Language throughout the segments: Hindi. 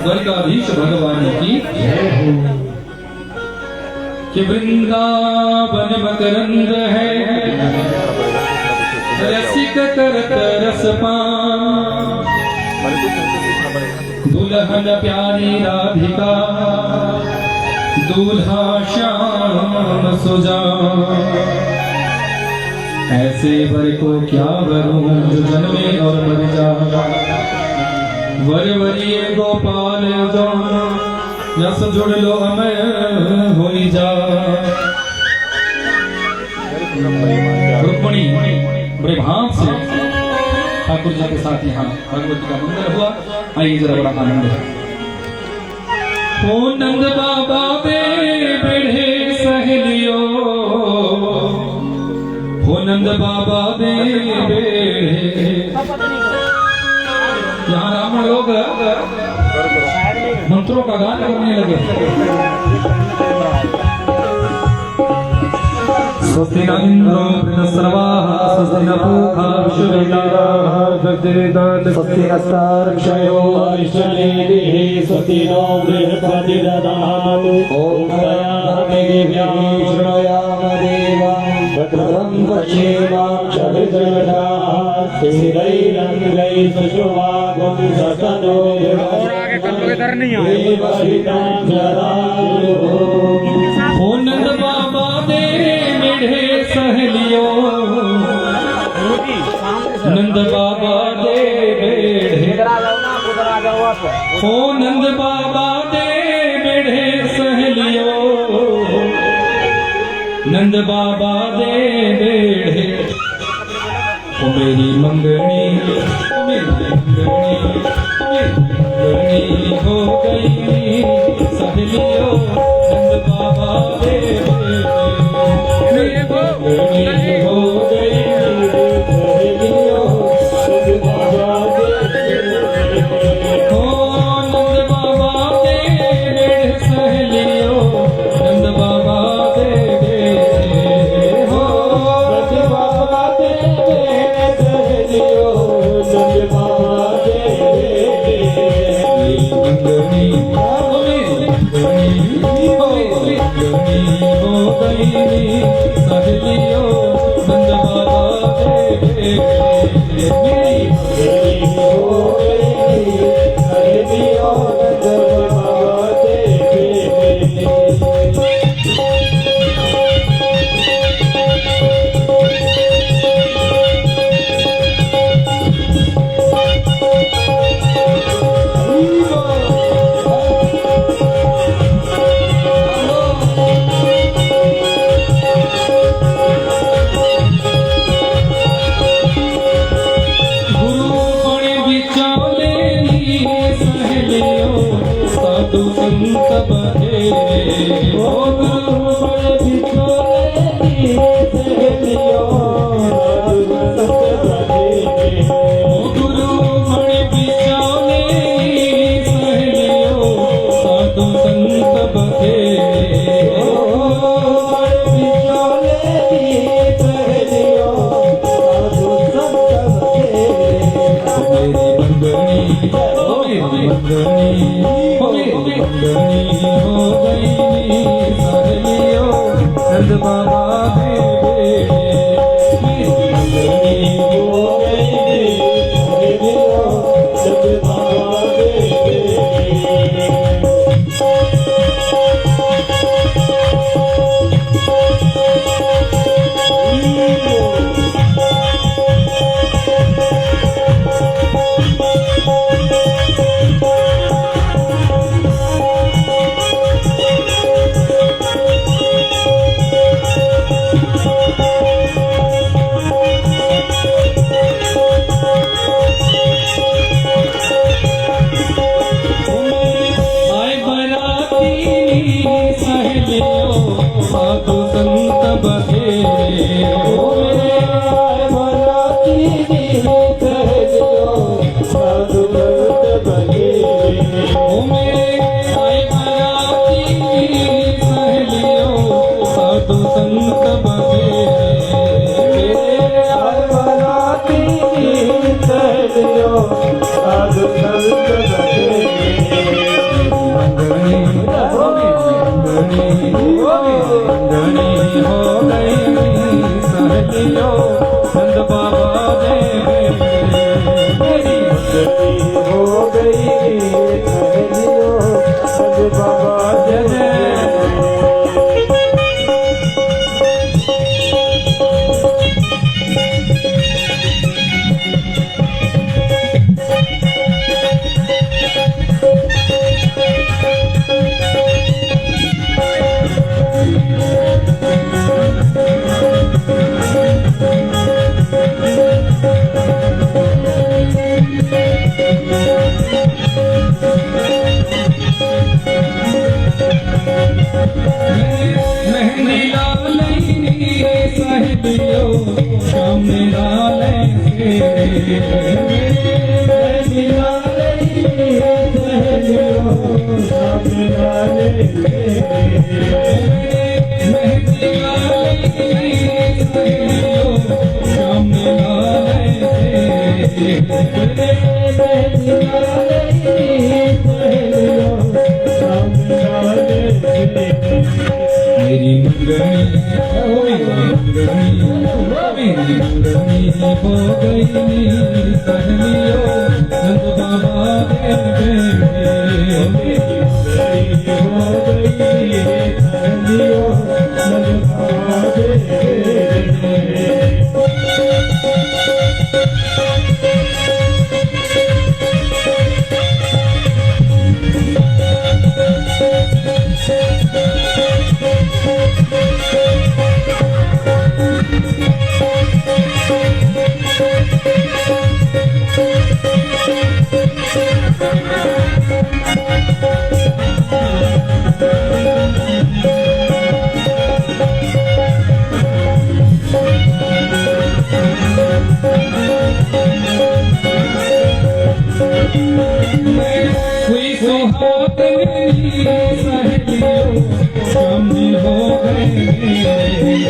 द्वारिकाधीश भगवान की कि वृंदावन मकरंद है, रसिक करत रस पान, दुल्हन प्यारी राधिका, दूल्हा श्याम सुजान। ऐसे वर को क्या वरूं जो जन्मे और मर जा, वर वरिये गोपाल जो यस जुड़ लो अमय होई जा। रुक्मणी बड़े भाव से ठाकुर जी के साथ यहाँ भगवती का मंदिर हुआ। आइए जरा बड़ा आनंद है। ओ नंद बाबा बे बेढ़े सहेलियो, हो नंद बाबा बे बेढ़े। यहाँ रावण लोग मंत्रों का गान करने लगे। स्वस्ति न इंद्रो बृहस्पतिर्वाः, स्वस्ति न पूषा विश्ववेदाः, स्वस्ति नस्तार्क्ष्यो अरिष्टनेमिः, स्वस्ति नो बृहस्पतिर्दधातु। ॐ शयामहे दिव्यां शृणुयाम देवां, भद्रं पश्येमाक्षभिर्जगदाः, स्थिरैरङ्गैः सुषुवागुं सतनो ओ नंद बाबा दे मेढ़े सहेलियो, नंद बाबा दे मेढ़े। ओ नंद बाबा दे मेढ़े सहेलियो, नंद बाबा दे मेढ़े। ओ मेरी मंगनी, ओ मेरी मंगनी, मंगनी हो गई सहेलियो, नंद बाबा दे मंगनी हो गई सहेलियो, नंद बाबा दे। ओ नंद बाबा दे मेढ़े सहेलियो, नंद बाबा दे हो, नंद बाबा दे मेढ़े सहेलियो, नंद बाबा दे। मंगनी हो गई सहेलियो, नंद बाबा दे। मेरी मंगनी हो गई सहेलियो, नंद बाबा दे। साधु संत बहे, ओ गुरु बड़े बिछोले सहेलियो, साधु संत बहे। ओ गुरु बड़े बिछोले सहेलियो, साधु संत बहे। ओ बड़े बिछोले सहेलियो, साधु संत बहे। मेरी मंगनी, ओ मेरी मंगनी हो गई सहेलियो, नंद बाबा दे। मेरी मंगनी हो गई सहेलियो, नंद बाबा दे। मेरी मंगनी हो गई सहलियो नंद बाबा के बेटे हो गई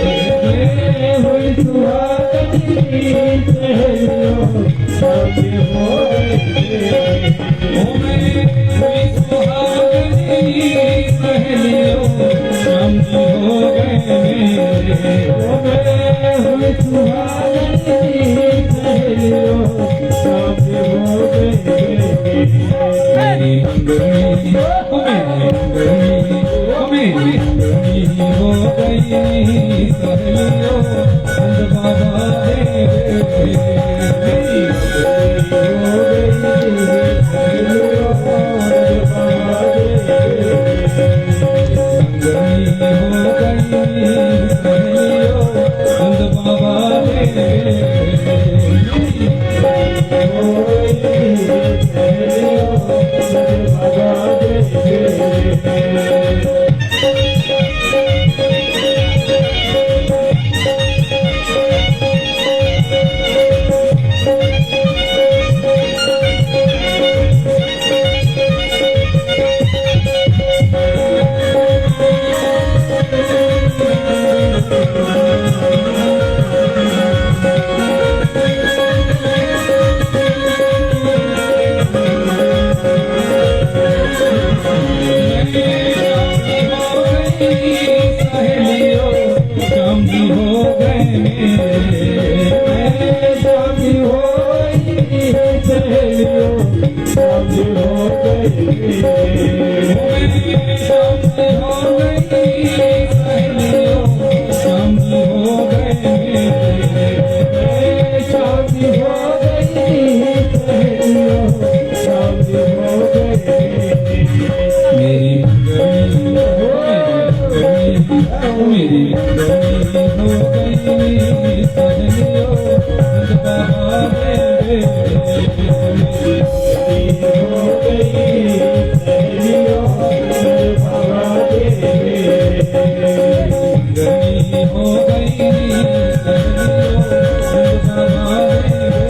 सहलियो नंद बाबा के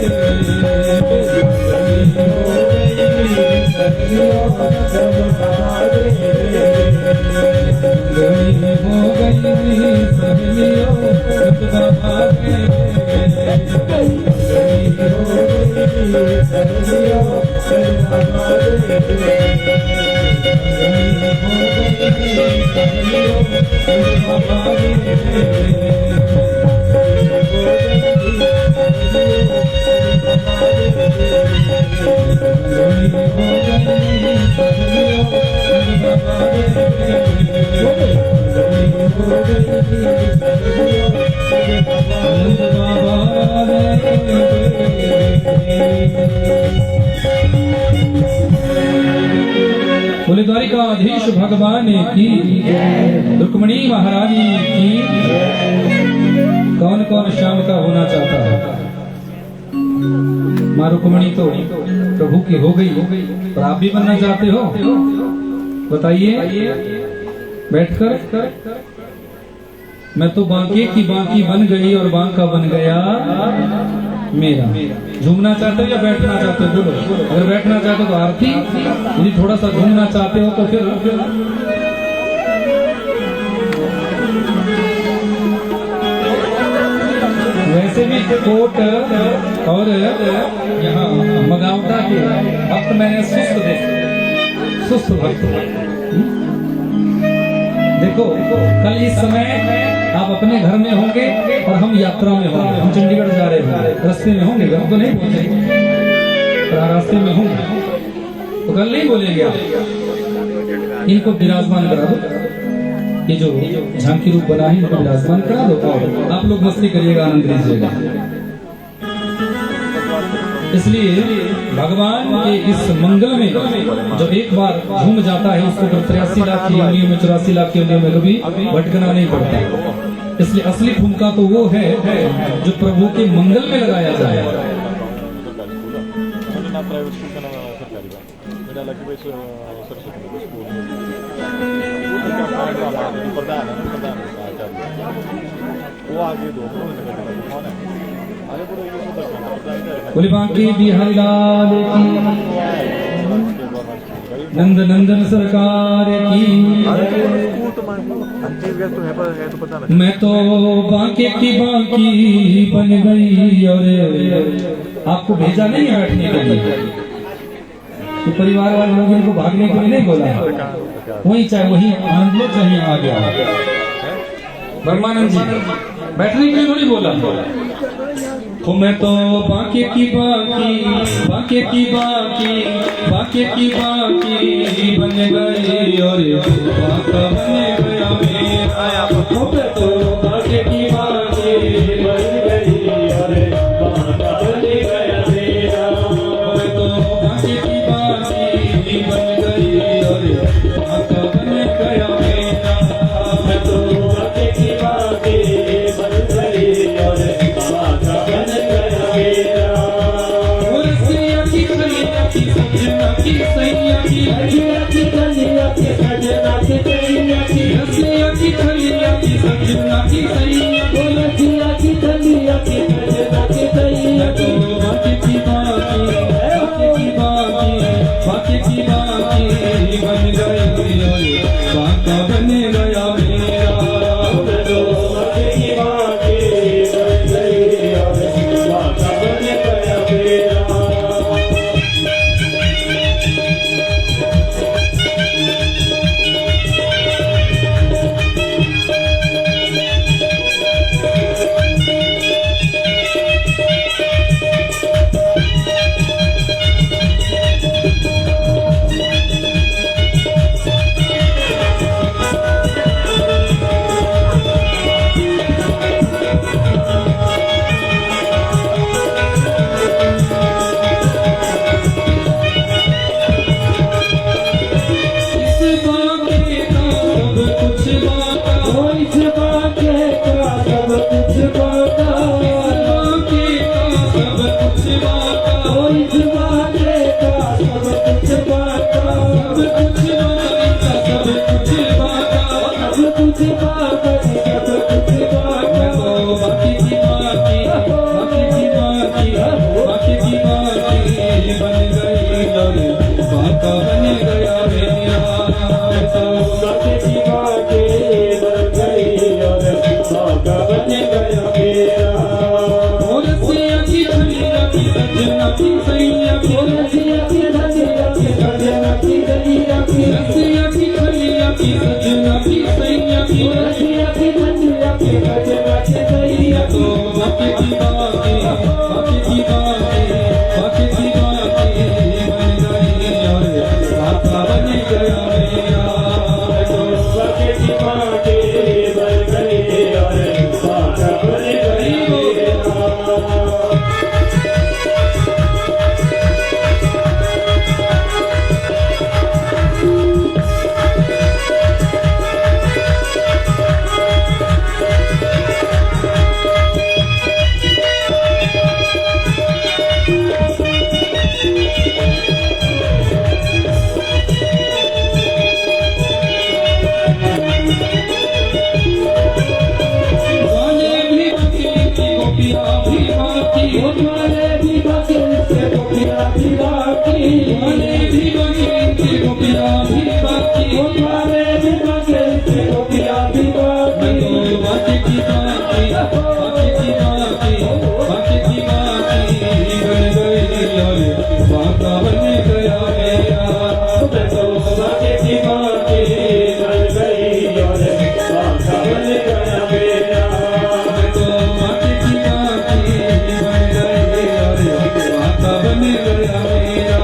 बोले द्वारिकाधीश भगवान की, रुक्मिणी महारानी की। कौन कौन श्याम का होना चाहता है? माँ रुक्मिणी तो प्रभु की हो गई, पर आप भी बनना चाहते हो? बताइए बैठकर। मैं तो बांके की बांकी बन गई और बांका बन गया, मेरा। झूमना चाहते हो या बैठना चाहते हो बोलो। अगर बैठना चाहते हो तो आरती, यदि थोड़ा सा घूमना चाहते हो तो फिर वैसे भी कोट और यहाँ मगावटा के भक्त मैंने सुस्त भक्त। देखो कल इस समय आप अपने घर में होंगे और हम यात्रा में होंगे। हम चंडीगढ़ जा रहे हैं, रास्ते में होंगे, घर तो नहीं पहुंचेंगे, रास्ते में होंगे तो कल नहीं बोलेंगे आप। इनको विराजमान करा दो, ये जो झांकी रूप बना है इनको विराजमान करा दो। आप लोग मस्ती करिएगा, आनंद लीजिएगा। इसलिए भगवान के इस मंगल में जो एक बार झूम जाता है उसको 83 लाख की योनियों में 84 लाख की योनियों में कभी भटकना नहीं पड़ता। इसलिए असली ठुमका तो वो है जो प्रभु के मंगल में लगाया जाए। बोले बांके बिहारी लाल की, नंद नंदन सरकार की। मैं तो बांके की बांकी बन गई। और आपको भेजा नहीं है बैठने के लिए, तो परिवार वाले लोग इनको भागने के लिए नहीं बोला, वही चाहे वही आनंद लो चाहिए आ गया। ब्रह्मानंद जी बैठने के लिए थोड़ी बोला। तो मैं तो बांके की बांकी, बांके की बांकी, बांके की बांकी बन गई। और बांका बन गया मेरा। मैं तो बांके की बांकी बन गई। और बांका बन गया मेरा। मैं तो बांके की बांकी बन गई। और बांका बन गया मेरा। मैं तो बांके की बांकी बन गई। और बांका बन गया मेरा। और सैया की सैया की सजना की सैया की सैया की सैया की सजना की सैया की सैया की सैया की सजना की सैया बोल सैया की सैया की सजना की सैया तो बाकी की बाकी, बाकी की बाकी, बाकी की बाकी बन गई। बाका बन गया मेरा। तो बाकी की बाकी बन गई। बाका बन गया मेरा। गोपिया भी बाकी, तुम्हारे बिना कैसी गोपिया भी बाकी। मैं तो बाकी की बाकी, बाकी की बाकी, बाकी की बाकी बन गई और बाका बन गया मेरा। मैं तो बाकी की बाकी बन गई और बाका बन गया मेरा। मैं तो बाकी की बाकी बन गई और बाका बन गया मेरा।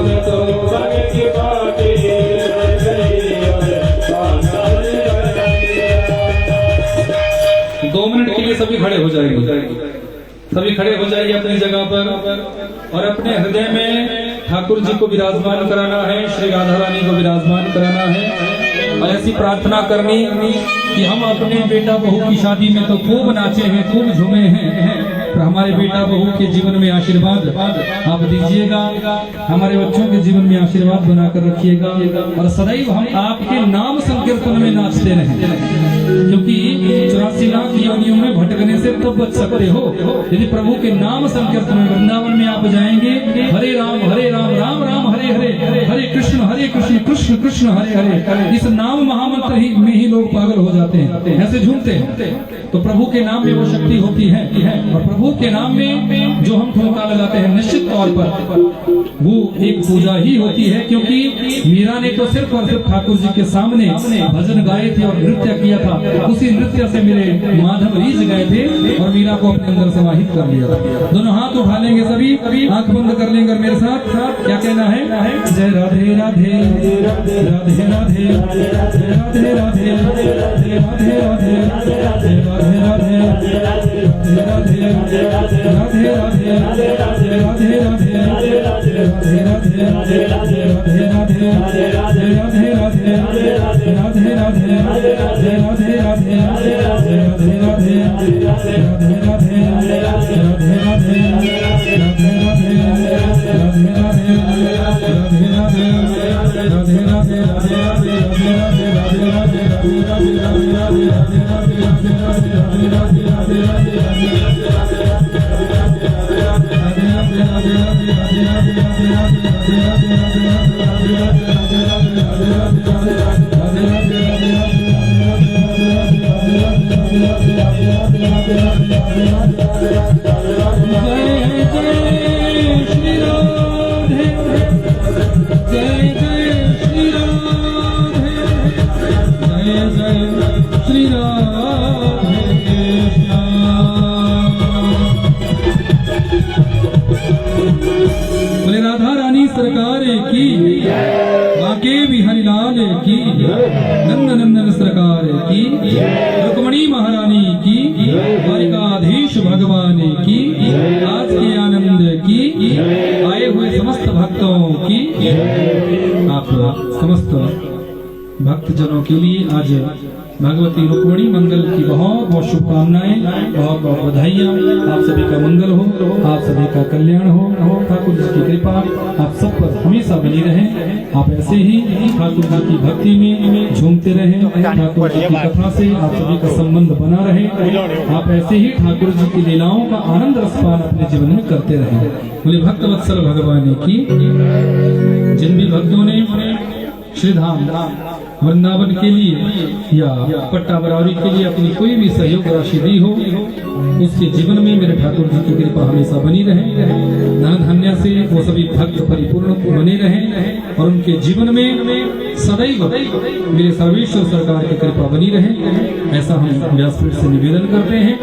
मैं तो बाकी की बाकी बन गई और बाका बन गया मेरा। 2 मिनट के लिए सभी खड़े हो जाएंगे, सभी खड़े हो जाइए अपनी जगह पर और अपने हृदय में ठाकुर जी को विराजमान कराना है, श्री राधा रानी को विराजमान कराना है और ऐसी प्रार्थना करनी कि हम अपने बेटा बहू की शादी में तो खूब नाचे हैं, खूब झूमे हैं, पर हमारे बेटा बहू के जीवन में आशीर्वाद आप दीजिएगा, हमारे बच्चों के जीवन में आशीर्वाद बनाकर रखिएगा और सदैव हम आपके नाम संकीर्तन में नाचते रहें, क्योंकि 84 लाख योनियों में भटकने से तब बच सकते हो यदि प्रभु के नाम संकीर्तन में। वृंदावन में आप जाएंगे, हरे राम राम राम हरे हरे, हरे कृष्ण कृष्ण कृष्ण हरे हरे, इस नाम महामंत्र ही में ही लोग पागल हो जाते हैं, ऐसे झूमते हैं। तो प्रभु के नाम में वो शक्ति होती है और प्रभु के नाम में जो हम ठुमका लगाते हैं निश्चित तौर पर वो एक पूजा ही होती है, क्योंकि मीरा ने तो सिर्फ और सिर्फ ठाकुर जी के सामने भजन गाए थे और नृत्य किया था। उसी नृत्य से मेरे माधव रीझ गए थे और मीरा को अपने अंदर समाहित कर लिया था। दोनों हाथ उठा लेंगे, सभी आंख बंद कर लेंगे मेरे साथ क्या कहना है? जय राधे राधे राधे राधे राधे राधे राधे राधे राधे राधे राधे राधे राधे राधे सरकार की, बाके बिहारी लाल की, नंदन नंदन सरकार की, रुक्मणी महारानी की, द्वारिकाधीश भगवान की, आज के आनंद की, आए हुए समस्त भक्तों की, आप समस्त भक्तजनों के लिए आज भगवती रुक्मणी मंगल की बहुत बहुत शुभकामनाएं, बहुत बहुत बधाइयाँ। आप सभी का मंगल हो, आप सभी का कल्याण हो, ठाकुर जी की कृपा आप सब पर हमेशा बनी रहे। आप ऐसे ही ठाकुर जी की भक्ति में झूमते रहे, ठाकुर जी की कथा से आप सभी का संबंध बना रहे। आप ऐसे ही ठाकुर जी की लीलाओं का आनंद रसपान अपने जीवन में करते रहे। बोले भक्त वत्सल भगवान की। जिन भी भक्तों ने श्री धाम वृंदावन के लिए या पट्टा बरावरी के लिए अपनी कोई भी सहयोग राशि दी हो, उसके जीवन में मेरे ठाकुर जी की कृपा हमेशा बनी रहे। धन धन्य से वो सभी भक्त परिपूर्ण बने रहे और उनके जीवन में सदैव मेरे सर्वेश्वर सरकार की कृपा बनी रहे। ऐसा हम व्यासपीठ से निवेदन करते हैं।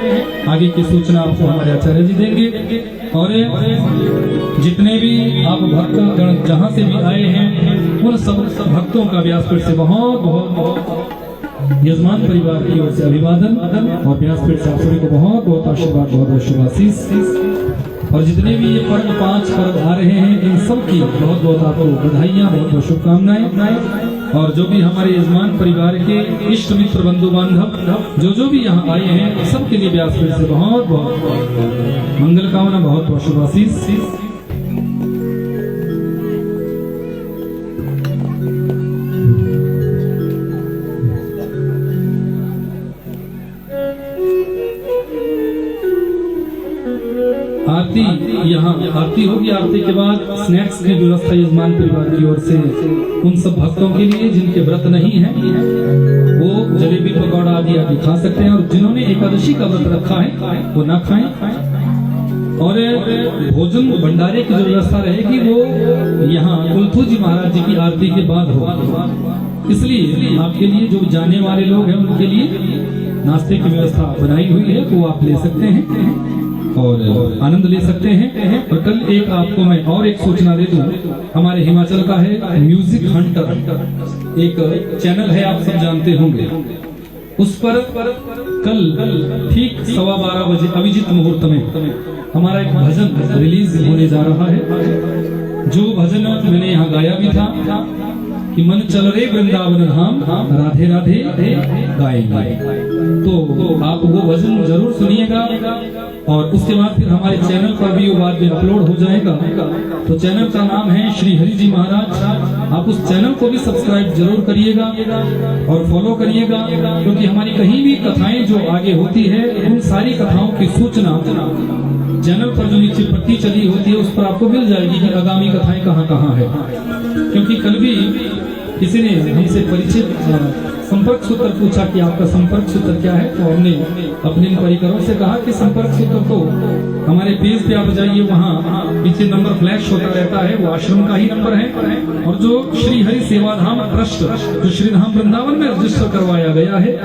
आगे की सूचना आपको हमारे आचार्य जी देंगे और जितने भी आप भक्त जहाँ से भी आए हैं उन सब भक्तों का व्यासपीठ से बहुत बहुत बहुत यजमान परिवार की ओर से अभिवादन और व्यासपीठ से आप सभी को बहुत बहुत आशीर्वाद, बहुत बहुत शुभाशीष। और जितने भी ये पर्व 5 पर्व आ रहे हैं इन सब की बहुत बहुत आपको बधाइयाँ, बहुत बहुत शुभकामनाएं। और जो भी हमारे यजमान परिवार के इष्ट मित्र बंधु बांधव जो भी यहाँ आए हैं सबके लिए व्यासपीठ से बहुत बहुत मंगल कामना, बहुत बहुत शुभाशीष। आरती यहाँ आरती होगी, आरती के बाद स्नैक्स की व्यवस्था यजमान परिवार की ओर से उन सब भक्तों के लिए जिनके व्रत नहीं है वो जलेबी पकौड़ा आदि आदि खा सकते हैं, और जिन्होंने एकादशी का व्रत रखा है वो ना खाएं। और भोजन भंडारे की जो व्यवस्था रहेगी वो यहाँ कुलथू जी महाराज जी की आरती के बाद होगी, इसलिए आपके लिए जो जाने वाले लोग हैं उनके लिए नाश्ते की व्यवस्था बनाई हुई है, वो आप ले सकते हैं और आनंद ले सकते हैं। और कल एक आपको मैं और एक सूचना दे दूं, हमारे हिमाचल का है म्यूजिक हंटर एक चैनल है, आप सब जानते होंगे। उस पर कल ठीक 12:15 बजे अभिजीत मुहूर्त में हमारा एक भजन रिलीज होने जा रहा है, जो भजन मैंने यहाँ गाया भी था कि मन चल रे वृंदावन धाम राधे राधे गाएंगे। तो आप वो भजन जरूर सुनिएगा, और उसके बाद फिर हमारे चैनल पर भी वो बाद में अपलोड हो जाएगा। तो चैनल का नाम है श्री हरि जी महाराज। आप उस चैनल को भी सब्सक्राइब जरूर करिएगा और फॉलो करिएगा, क्योंकि हमारी कहीं भी कथाएं जो आगे होती है उन सारी कथाओं की सूचना चैनल पर जो नीचे पट्टी चली होती है उस पर आपको मिल जाएगी कि आगामी कथाएं कहाँ कहाँ है। क्योंकि कल भी किसी ने हमसे परिचित संपर्क सूत्र पूछा कि आपका संपर्क सूत्र क्या है, तो हमने अपने परिकरों से कहा कि संपर्क सूत्र तो हमारे पेज पे आप जाइए, वहाँ पीछे नंबर फ्लैश होता रहता है, वो आश्रम का ही नंबर है। और जो श्री हरि सेवाधाम ट्रस्ट जो श्रीधाम वृंदावन में रजिस्टर करवाया गया है,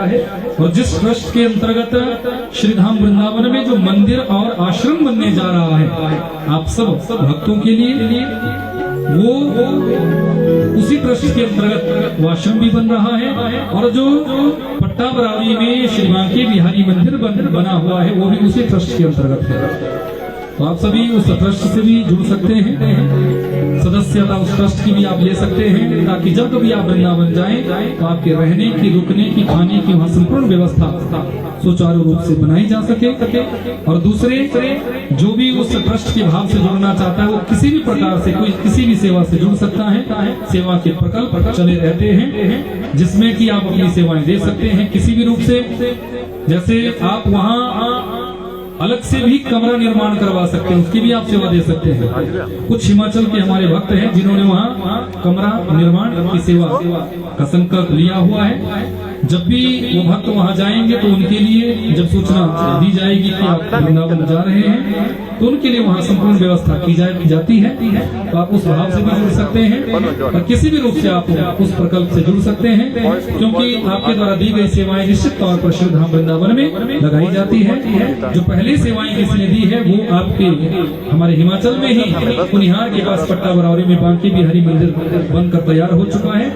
और जिस ट्रस्ट के अंतर्गत श्रीधाम वृंदावन में जो मंदिर और आश्रम बनने जा रहा है आप सब भक्तों के लिए, वो उसी ट्रस्ट के अंतर्गत वो आश्रम भी बन रहा है। और जो पट्टा बरावरी में श्री बांके बिहारी मंदिर बना हुआ है वो भी उसी ट्रस्ट के अंतर्गत है। तो आप सभी उस ट्रस्ट से भी जुड़ सकते हैं, सदस्यता उस ट्रस्ट की भी आप ले सकते हैं, ताकि जब कभी आप वृंदावन जाएं तो आपके रहने की, रुकने की, खाने की वहाँ संपूर्ण व्यवस्था सुचारू रूप से बनाई जा सके। और दूसरे जो भी उस ट्रस्ट के भाव से जुड़ना चाहता है वो किसी भी प्रकार से कोई किसी भी सेवा से जुड़ सकता है। सेवा के प्रकल्प चले रहते हैं जिसमें कि आप अपनी सेवाएं दे सकते हैं किसी भी रूप से। जैसे आप वहाँ अलग से भी कमरा निर्माण करवा सकते हैं, उसकी भी आप सेवा दे सकते हैं। कुछ हिमाचल के हमारे भक्त हैं जिन्होंने वहाँ कमरा निर्माण की सेवा का संकल्प लिया हुआ है। जब भी वो भक्त वहाँ जाएंगे तो उनके लिए जब सूचना दी जाएगी कि आप वृंदावन जा रहे हैं तो उनके लिए वहाँ संपूर्ण व्यवस्था की जाती है। तो आप उस भाव से भी जुड़ सकते हैं और किसी भी रूप से आप उस प्रकल्प से जुड़ सकते हैं, क्योंकि आपके द्वारा दी गई सेवाएं निश्चित तौर पर श्रीधाम वृंदावन में लगाई जाती है। जो पहली सेवाएं किसने दी है वो आपके हमारे हिमाचल में ही कुनिहार के पास पट्टा बरावरी में बांके बिहारी मंदिर बनकर तैयार हो चुका है।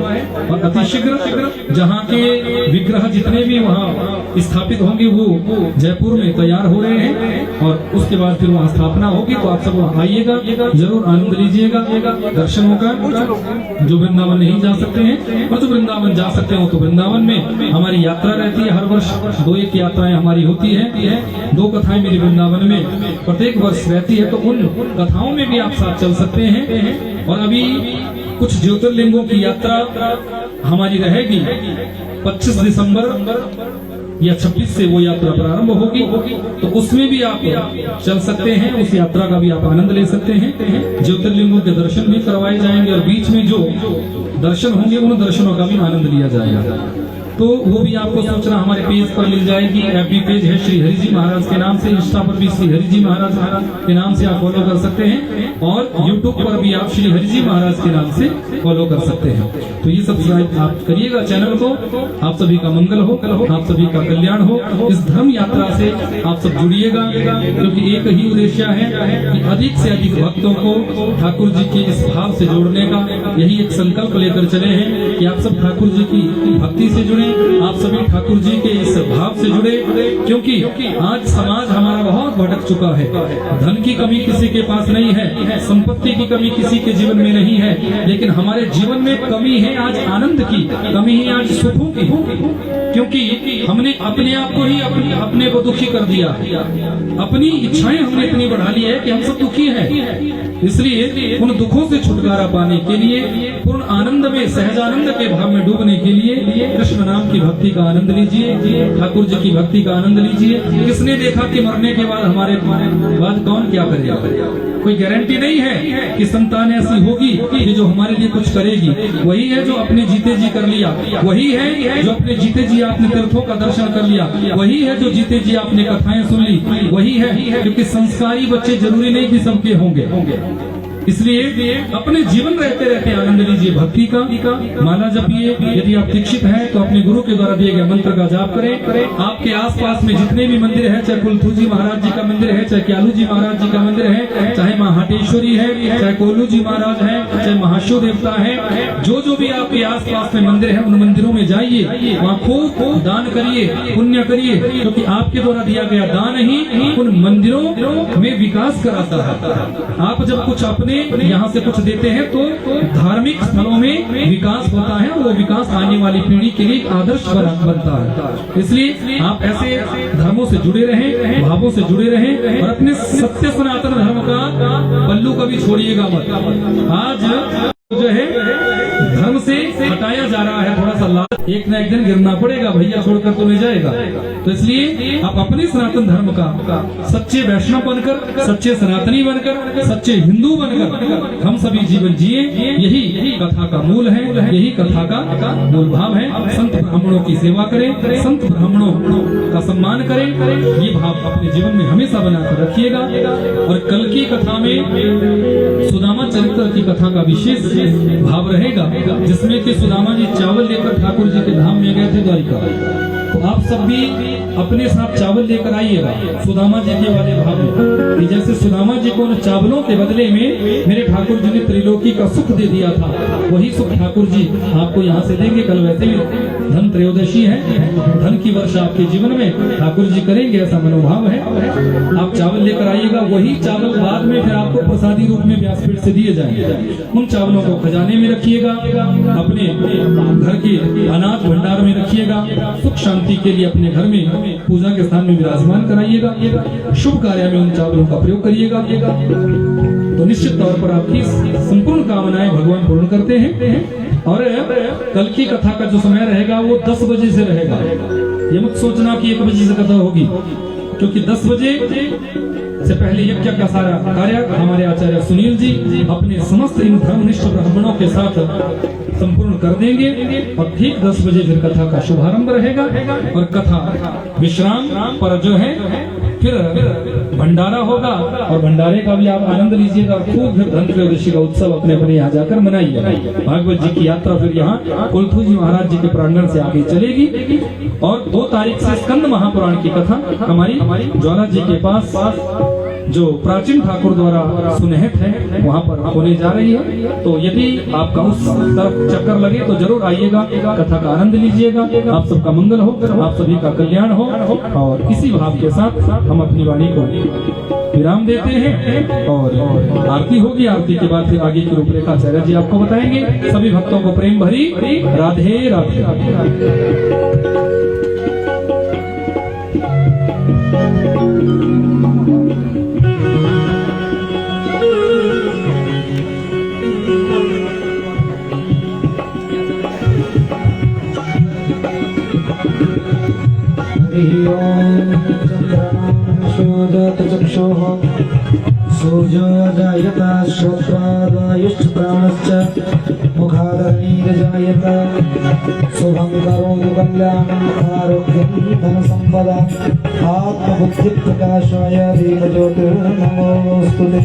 और अतिशीघ्र जहाँ के विग्रह जितने भी वहाँ स्थापित होंगे वो जयपुर में तैयार हो रहे हैं, और उसके बाद फिर वहाँ स्थापना होगी। तो आप सब वहाँ आइएगा, जरूर आनंद लीजिएगा, दर्शन होगा। जो वृंदावन नहीं जा सकते हैं और जो वृंदावन जा सकते हो तो वृंदावन में हमारी यात्रा रहती है। हर वर्ष 2-1 यात्राएं हमारी होती है। 2 कथाएं मेरी वृंदावन में प्रत्येक वर्ष रहती है, तो उन कथाओं में भी आप साथ चल सकते हैं। और अभी कुछ ज्योतिर्लिंगों की यात्रा हमारी रहेगी 25 दिसंबर या 26 से वो यात्रा प्रारंभ होगी, तो उसमें भी आप चल सकते हैं। उस यात्रा का भी आप आनंद ले सकते हैं। ज्योतिर्लिंगों के दर्शन भी करवाए जाएंगे और बीच में जो दर्शन होंगे उन दर्शनों का भी आनंद लिया जाएगा। तो वो भी आपको सूचना हमारे पेज पर मिल जाएगी। एफबी पेज है श्री हरि जी महाराज के नाम से, इंस्टा पर भी श्री हरि जी महाराज के नाम से आप फॉलो कर सकते हैं, और यूट्यूब पर भी आप श्री हरि जी महाराज के नाम से फॉलो कर सकते हैं। तो ये सब्सक्राइब आप करिएगा चैनल को। आप सभी का मंगल हो, आप सभी का कल्याण हो। इस धर्म यात्रा से आप सब जुड़िएगा, क्योंकि एक ही उद्देश्य है कि अधिक से अधिक भक्तों को ठाकुर जी के इस भाव से जोड़ने का। यही एक संकल्प लेकर चले हैं कि आप सब ठाकुर जी की भक्ति से जुड़े, आप सभी ठाकुर जी के इस भाव से जुड़े, क्योंकि आज समाज हमारा बहुत भटक चुका है। धन की कमी किसी के पास नहीं है, संपत्ति की कमी किसी के जीवन में नहीं है, लेकिन हमारे जीवन में कमी है आज आनंद की, कमी है आज सुखों की, क्योंकि हमने अपने आप को ही अपने को दुखी कर दिया। अपनी इच्छाएं हमने इतनी बढ़ा ली है कि हम सब दुखी हैं। इसलिए उन दुखों से छुटकारा पाने के लिए, पूर्ण आनंद में, सहजानंद के भाव में डूबने के लिए कृष्ण नाम की भक्ति का आनंद लीजिए, ठाकुर जी की भक्ति का आनंद लीजिए। किसने देखा कि मरने के बाद हमारे बाद कौन क्या करेगा? कोई गारंटी नहीं है कि संतान ऐसी होगी कि जो हमारे लिए कुछ करेगी। वही है जो अपने जीते जी कर लिया, वही है जो अपने जीते जी आपने तीर्थों का दर्शन कर लिया, वही है जो जीते जी आपने कथाएं सुन ली, वही है। क्योंकि संस्कारी बच्चे जरूरी नहीं कि सबके होंगे। इसलिए अपने जीवन रहते रहते आनंद लीजिए भक्ति का। माला जपिए, यदि आप दीक्षित हैं तो अपने गुरु के द्वारा दिए गए मंत्र का जाप करें। आपके आसपास में जितने भी मंदिर है, चाहे कुलथू जी महाराज जी का मंदिर है, चाहे क्यालू जी महाराज जी का मंदिर है, चाहे माँ हाटेश्वरी है, चाहे कोलू जी महाराज है, चाहे महाशिव देवता है, जो भी आपके आसपास में मंदिर है, उन मंदिरों में जाइए, वहाँ खूब दान करिए, पुण्य करिए, क्योंकि आपके द्वारा दिया गया दान ही उन मंदिरों में विकास कराता है। आप जब कुछ अपने यहाँ से कुछ देते हैं तो धार्मिक स्थलों में विकास होता है, वो विकास आने वाली पीढ़ी के लिए आदर्श बनता है। इसलिए आप ऐसे धर्मों से जुड़े रहें, भावों से जुड़े रहें और अपने सत्य सनातन धर्म का पल्लू कभी छोड़िएगा मत। आज जो है धर्म से हटाया जा रहा है, थोड़ा सा लाभ, एक ना एक दिन गिरना पड़ेगा, भैया छोड़कर तो नहीं जाएगा। तो इसलिए आप अपने सनातन धर्म का सच्चे वैष्णव बनकर, सच्चे सनातनी बनकर, सच्चे हिंदू बनकर हम सभी जीवन जिए। यही कथा का मूल है, यही कथा का मूल भाव है। संत ब्राह्मणों की सेवा करें, संत ब्राह्मणों का सम्मान करें, ये भाव अपने जीवन में हमेशा बनाकर रखिएगा। और कल की कथा में सुदामा चरित्र की कथा का विशेष भाव रहेगा, जिसमें कि सुदामा जी चावल लेकर ठाकुर जी के धाम में गए थे द्वारिका। तो आप सब भी अपने साथ चावल लेकर आइएगा सुदामा जी के वाले भाव में, कि जैसे सुदामा जी को उन चावलों के बदले में मेरे ठाकुर जी ने त्रिलोकी का सुख दे दिया था, वही सुख ठाकुर जी आपको यहाँ से देंगे। कल वैसे भी धन त्रयोदशी है, धन की वर्षा आपके जीवन में ठाकुर जी करेंगे, ऐसा मनोभाव है। आप चावल लेकर आइएगा, वही चावल बाद में फिर आपको प्रसादी रूप में व्यासपीठ से दिए जाएंगे। उन चावलों को खजाने में रखिएगा, अपने घर के अनाथ भंडार में रखिएगा, सुख शांति के लिए अपने घर में पूजा के स्थान में विराजमान कराइएगा, शुभ कार्य में उन चावलों का प्रयोग करिएगा। तो निश्चित तौर पर आपकी संपूर्ण कामनाएं भगवान पूर्ण करते हैं। और कल की कथा का जो समय रहेगा वो 10 बजे से रहेगा। ये मत सोचना कि 1 बजे से कथा होगी, क्योंकि 10 बजे से पहले यज्ञ का सारा कार्य हमारे आचार्य सुनील जी अपने समस्त इन धर्मनिष्ठ ब्राह्मणों के साथ संपूर्ण कर देंगे। और ठीक 10 बजे फिर कथा का शुभारंभ रहेगा और कथा विश्राम पर जो है फिर भंडारा होगा, और भंडारे का भी आप आनंद लीजिएगा और खूब फिर धन त्रयोदशी का उत्सव अपने अपने यहाँ जाकर मनाइए। भागवत जी की यात्रा फिर यहाँ कुलथू जी महाराज जी के प्रांगण से आगे चलेगी। और 2 तारीख से स्कंद महापुराण की कथा हमारी ज्वाला जी के पास जो प्राचीन ठाकुर द्वारा सुनिहित है वहाँ पर होने जा रही है। तो यदि आपका उस तरफ चक्कर लगे तो जरूर आइएगा, कथा का आनंद लीजिएगा। आप सबका मंगल हो, आप सभी का कल्याण हो। और इसी भाव के साथ हम अपनी वाणी को विराम देते हैं और आरती होगी। आरती के बाद फिर आगे की रूपरेखा आचार्य जी आपको बताएंगे। सभी भक्तों को प्रेम भरी राधे राधे। चक्षुः सूर्यो जायत श्रोत्रादयुश्च प्राणश्च मुखादग्निर्जायत शुभं करोमि कल्याणं आरोग्यं धनसम्पदा आत्मबुद्धिप्रकाशाय दीपज्योतिर्नमोऽस्तुते।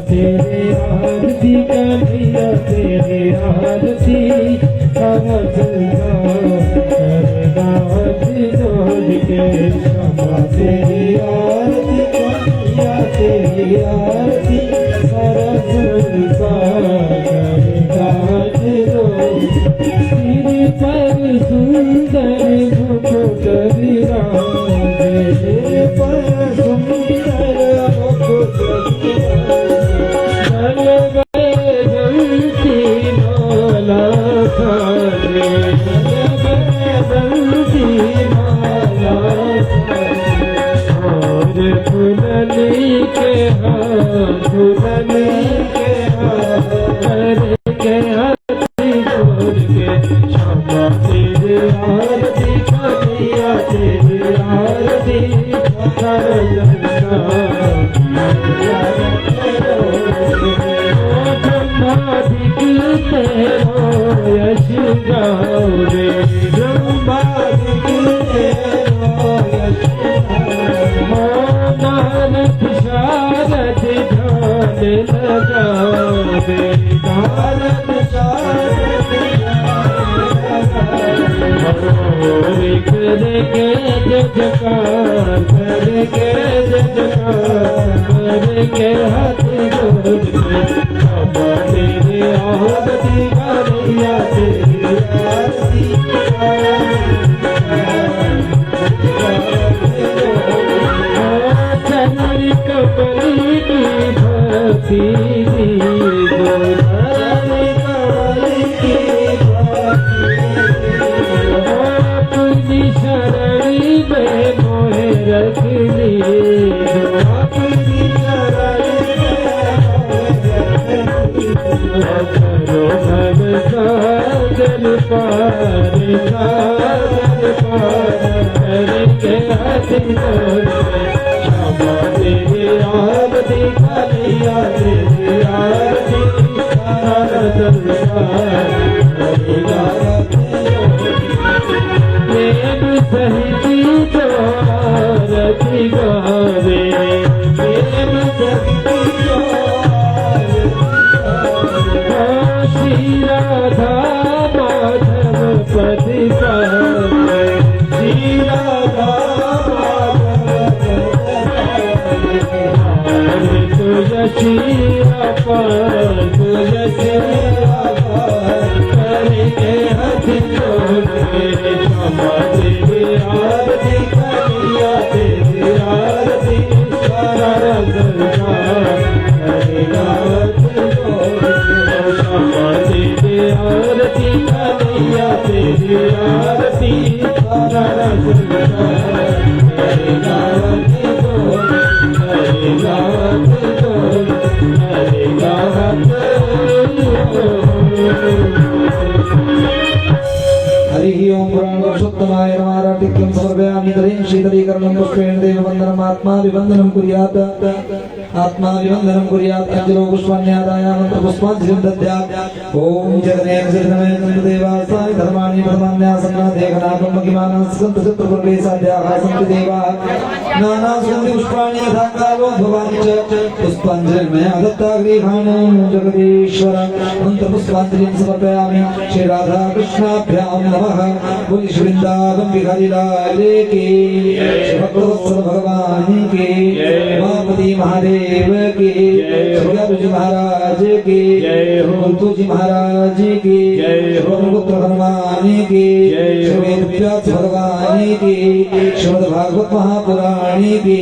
तेरे आरती का भैया तेरे आरती जोड़ के क्षमा तेरी आरती का भैया तेरी आरती सारा जोड़ दुल्हन के करके हाथी जोड़ के क्षमा तेरे आरती कन्हैया तेरे आरती ब्रह्मादिक तेरो यश गाओ रे ब्रह्मादिक तेरो यश नानक शारद ध्यान लगाओ रे नानक शारद करके जजकार करके जजकार करके हाथ जोड़ के क्षमा तेरे आरती कन्हैया तेरी आरती चरण कमली की भक्ति अपनी शरणी में मोहे रख ली अपनी शरणी करो भव सागर पार करके हाथ जोड़ क्षमा तेरे आरती कन्हैया तेरी आरती प्रेम सहित जो आरती गावे प्रेम सहित जो श्री राधा माधव पति पावे श्री राधा माधव तुलसीरा पार तुलसीरा पार करके हाथ जोड़ के क्षमा तेरी आरती कन्हैया तेरी आरती सारा दरबार करेगा हाथ जोड़ के क्षमा तेरी आरती कन्हैया तेरी आरती सारा दरबार करेगा हाथ जोड़ करेगा हाथ जोड़ करेगा हाथ हरि ओम पुरुषोत्तमाय नमः राटिक्यं समर्पयामि तदेव शीतलीकरणं पुष्पेण देववन्दनम् आत्माभिवन्दनं कुर्यात् आत्माभिवन्दनं कुर्यात् अञ्जलो पुष्पाण्यादाय मन्त्रपुष्पाञ्जलिं दद्यात् ॐ जगन्नेन जगन्मेन्द्रदेवासाय धर्माणि प्रथमान्यासन्नाथेकनाकं महिमानं स्कन्दचत्रपुर्वे साध्याः सन्ति देवाः नानासुगन्धि पुष्पाणि यथा कालो भवानि च पुष्पाञ्जलिर्मया दत्ताग्रीहाणं जगदीश्वर मन्त्रपुष्पाञ्जलिं समर्पयामि श्री राधा कृष्णाभ्यां नमः बोली श्री वृंदावन बिहारी लाल की श्री भक्तवत्सल भगवान की उमापति महादेव की श्री अर्जुन महाराज की कुंतु जी महाराज की पुत्र हनुमान की श्री वेदव्यास भगवान की श्रीमद् भागवत महापुराण की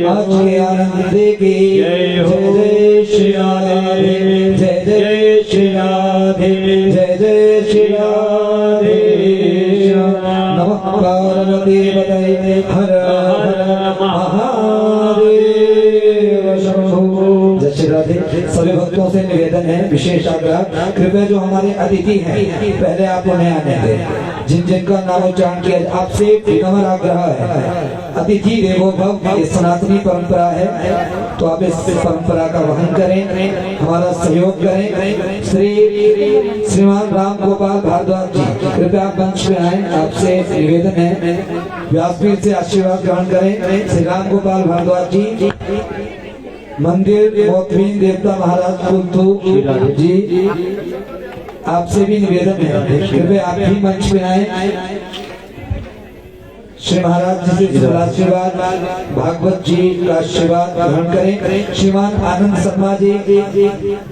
आज के आनंद की जय श्री राधे जय जय श्री राधे जय जय श्री राधे नमः पार्वती पतये हर हर महादेव शंभो। जय श्री राधे। सभी भक्तों से निवेदन है, विशेष आग्रह, कृपया जो हमारे अतिथि हैं पहले आप उन्हें आने दें। जिन जिनका नाम उच्चारण किया आपसे विनम्र आग्रह है, अतिथि देवो भव ये सनातनी परंपरा है, तो आप इस परंपरा का वहन करें, हमारा सहयोग करें। श्रीमान राम गोपाल भारद्वाज जी कृपया आप मंच पे आए, आपसे निवेदन है, व्यासपीठ से आशीर्वाद ग्रहण करें। श्री राम गोपाल भारद्वाज जी मंदिर मोतवीन देवता महाराज कुंतु जी आपसे भी निवेदन है, कृपया आप भी मंच पे आए। श्री महाराज जी से आशीर्वाद, भागवत जी का आशीर्वाद ग्रहण करें। श्रीमान आनंद शर्मा जी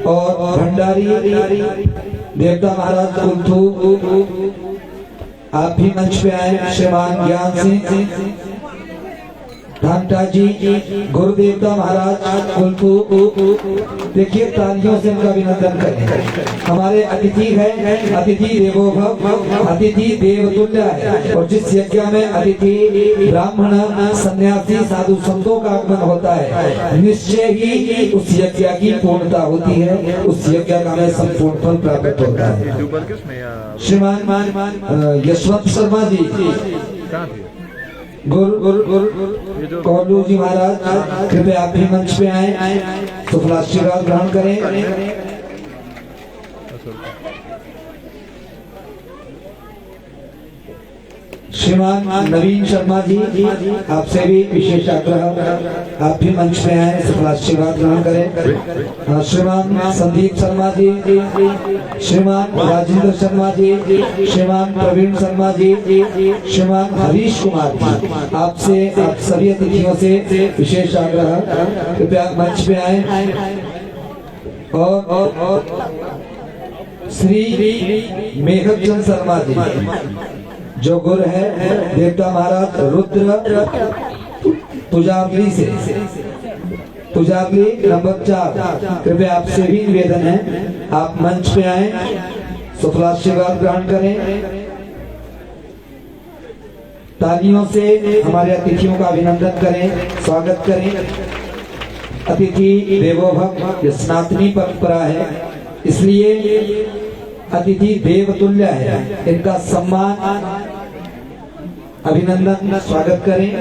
और भंडारी देवता महाराज कुंथू आप भी मंच पे आए। श्रीमान ज्ञान सिंह धामटा जी, गुरुदेवता महाराज कुलपु, देखिए तालियों से इनका अभिनंदन करें। हमारे अतिथि है, अतिथि देवो भव, अतिथि देवतुल्य है। और जिस यज्ञ में अतिथि ब्राह्मण, सन्यासी, साधु संतों का आगमन होता है, निश्चय ही उस यज्ञ की पूर्णता होती है, उस यज्ञ का हमें संपूर्ण फल प्राप्त होता है। श्रीमान यशवंत शर्मा जी, कोल्लू जी महाराज, कृपया आप भी मंच पे आए, सुफलाशीर्वाद ग्रहण करें। श्रीमान नवीन शर्मा जी, आपसे भी विशेष आग्रह, आप भी मंच पे आए, सुफलाशीर्वाद ग्रहण करें। श्रीमान संदीप शर्मा जी, श्रीमान राजेंद्र शर्मा जी, श्रीमान प्रवीण शर्मा जी, श्रीमान हरीश कुमार जी, आपसे, आप सभी अतिथियों से विशेष आग्रह, कृपया मंच पे आए। और श्री मेघचंद शर्मा जी, जो गुरु है देवता महाराज रुद्र पुजागली से, पुजागली नंबर 4, कृपया आपसे भी निवेदन है, आप मंच पे आए, सुफलाशीर्वाद ग्रहण करें। तालियों से हमारे अतिथियों का अभिनंदन करें, स्वागत करें। अतिथि देवो भव, ये सनातनी परंपरा है, इसलिए अतिथि देवतुल्य है, इनका सम्मान, अभिनंदन, स्वागत करें।